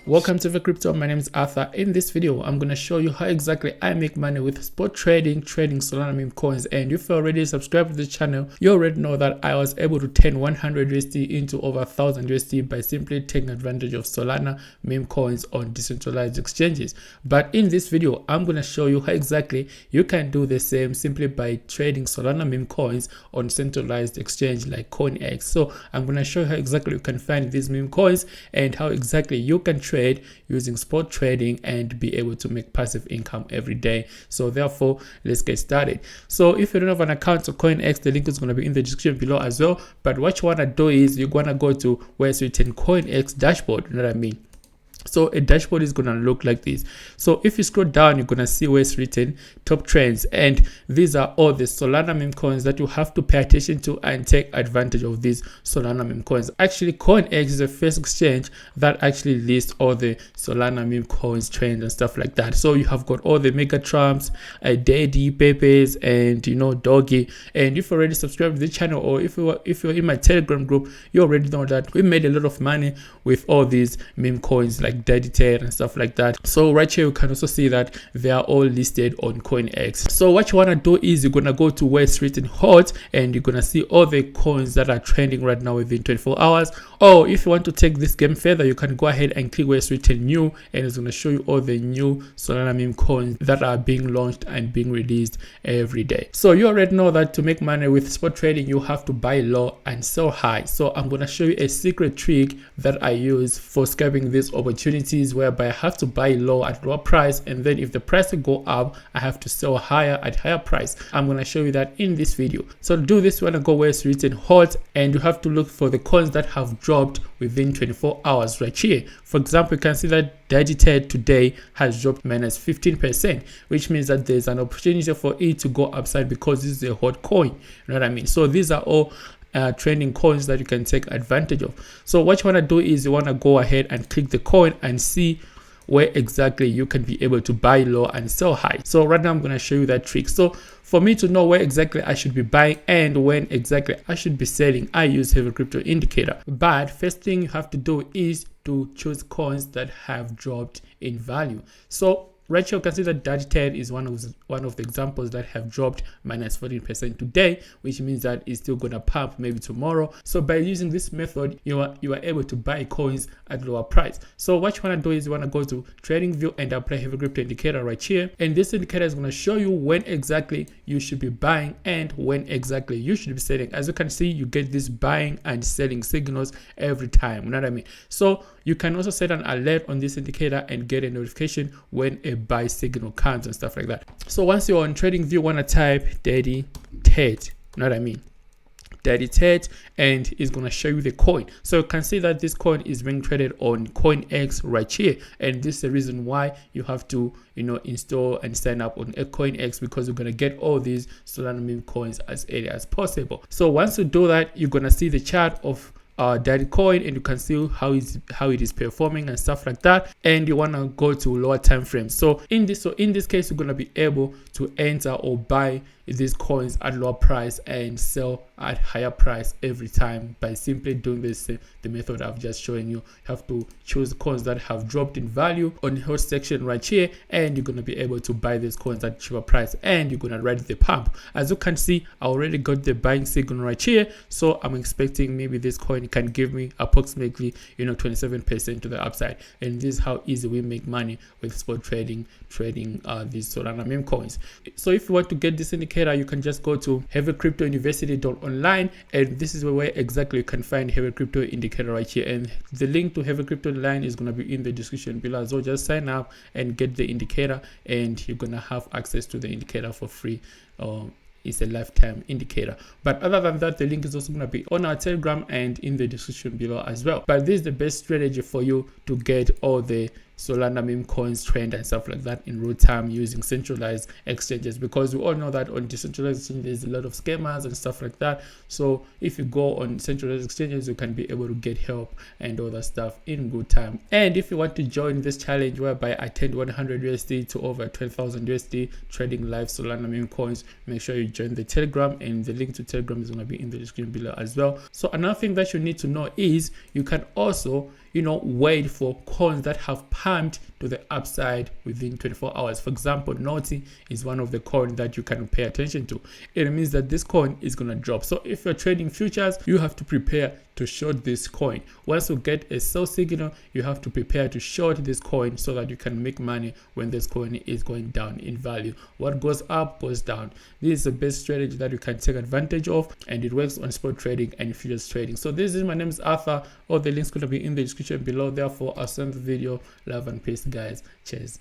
Welcome to the Crypto. My name is Arthur. In this video, I'm going to show you how exactly I make money with spot trading Solana meme coins. And if you already subscribed to the channel, you already know that I was able to turn 100 USD into over 1000 USD by simply taking advantage of Solana meme coins on decentralized exchanges. But in this video, I'm going to show you how exactly you can do the same simply by trading Solana meme coins on centralized exchange like coinex. So I'm going to show you how exactly you can find these meme coins and how exactly you can trade using spot trading and be able to make passive income every day. So therefore, let's get started. So if you don't have an account on coinex, the link is going to be in the description below as well. But what you want to do is you're going to go to where it's written coinex dashboard. You know what I mean? So a dashboard is going to look like this. So if you scroll down, you're going to see where it's written top trends, and these are all the Solana meme coins that you have to pay attention to and take advantage of these Solana meme coins. Actually, coinex is the first exchange that actually lists all the Solana meme coins trends and stuff like that. So you have got all the mega trumps, Daddy, Pepes, and Doggy. And if you already subscribed to the channel, or if you're in my Telegram group, you already know that we made a lot of money with all these meme coins like Daddy Ted and stuff like that. So right here you can also see that they are all listed on coinex. So what you want to do is you're gonna go to where it's written hot, and you're gonna see all the coins that are trending right now within 24 hours. Or if you want to take this game further, you can go ahead and click where it's written new, and it's gonna show you all the new Solana meme coins that are being launched and being released every day. So you already know that to make money with spot trading, you have to buy low and sell high. So I'm gonna show you a secret trick that I use for scalping these opportunities, whereby I have to buy low at lower price, and then if the price will go up, I have to sell higher at higher price. I'm going to show you that in this video. So to do this, you want to go where it's written hot, and you have to look for the coins that have dropped within 24 hours right here. For example, you can see that Daddy Ted today has dropped minus 15%, which means that there's an opportunity for it to go upside because this is a hot coin. You know what I mean? So these are all trending coins that you can take advantage of. So what you want to do is you want to go ahead and click the coin and see where exactly you can be able to buy low and sell high. So right now I'm going to show you that trick. So for me to know where exactly I should be buying and when exactly I should be selling, I use Heavy Crypto Indicator. But first thing you have to do is to choose coins that have dropped in value. So right here you can see that Daddy Ted is one of the examples that have dropped minus 14% today, which means that it's still gonna pump maybe tomorrow. So by using this method, you are able to buy coins at lower price. So what you wanna do is you wanna go to Trading View and apply Heavy Crypto Indicator right here, and this indicator is gonna show you when exactly you should be buying and when exactly you should be selling. As you can see, you get this buying and selling signals every time. You know what I mean? So you can also set an alert on this indicator and get a notification when a buy signal comes and stuff like that. So once you're on Trading View, want to type Daddy Ted, you know what I mean? Daddy Ted, and it's going to show you the coin. So you can see that this coin is being traded on coinex right here, and this is the reason why you have to install and sign up on coinex, because you're going to get all these Solana meme coins as early as possible. So once you do that, you're going to see the chart of Daddy coin, and you can see how it is performing and stuff like that. And you want to go to lower time frames. So in this case, you're going to be able to enter or buy these coins at lower price and sell at higher price every time by simply doing this the method I've just shown you. You have to choose coins that have dropped in value on the hot section right here, and you're going to be able to buy these coins at cheaper price, and you're going to ride the pump. As you can see, I already got the buying signal right here, so I'm expecting maybe this coin can give me approximately 27% to the upside. And this is how easy we make money with spot trading these Solana meme coins. So if you want to get this indicator, you can just go to heavycryptouniversity.online, and this is where exactly you can find Heavy Crypto Indicator right here. And the link to Heavy Crypto Online is going to be in the description below. So just sign up and get the indicator, and you're going to have access to the indicator for free. It's a lifetime indicator. But other than that, the link is also going to be on our Telegram and in the description below as well. But this is the best strategy for you to get all the Solana meme coins trend and stuff like that in real time using centralized exchanges, because we all know that on decentralized exchanges there's a lot of scammers and stuff like that. So if you go on centralized exchanges, you can be able to get help and all that stuff in good time. And if you want to join this challenge whereby I turned 100 USD to over 12,000 USD trading live Solana meme coins, make sure you join the Telegram, and the link to Telegram is going to be in the description below as well. So another thing that you need to know is you can also wait for coins that have pumped to the upside within 24 hours. For example, Naughty is one of the coins that you can pay attention to. It means that this coin is going to drop. So if you're trading futures, you have to prepare to short this coin. Once you get a sell signal, you have to prepare to short this coin so that you can make money when this coin is going down in value. What goes up goes down. This is the best strategy that you can take advantage of, and it works on spot trading and futures trading. So my name is Arthur. All the links going to be in the description below. Therefore, I'll send the video. Love and peace, guys. Cheers.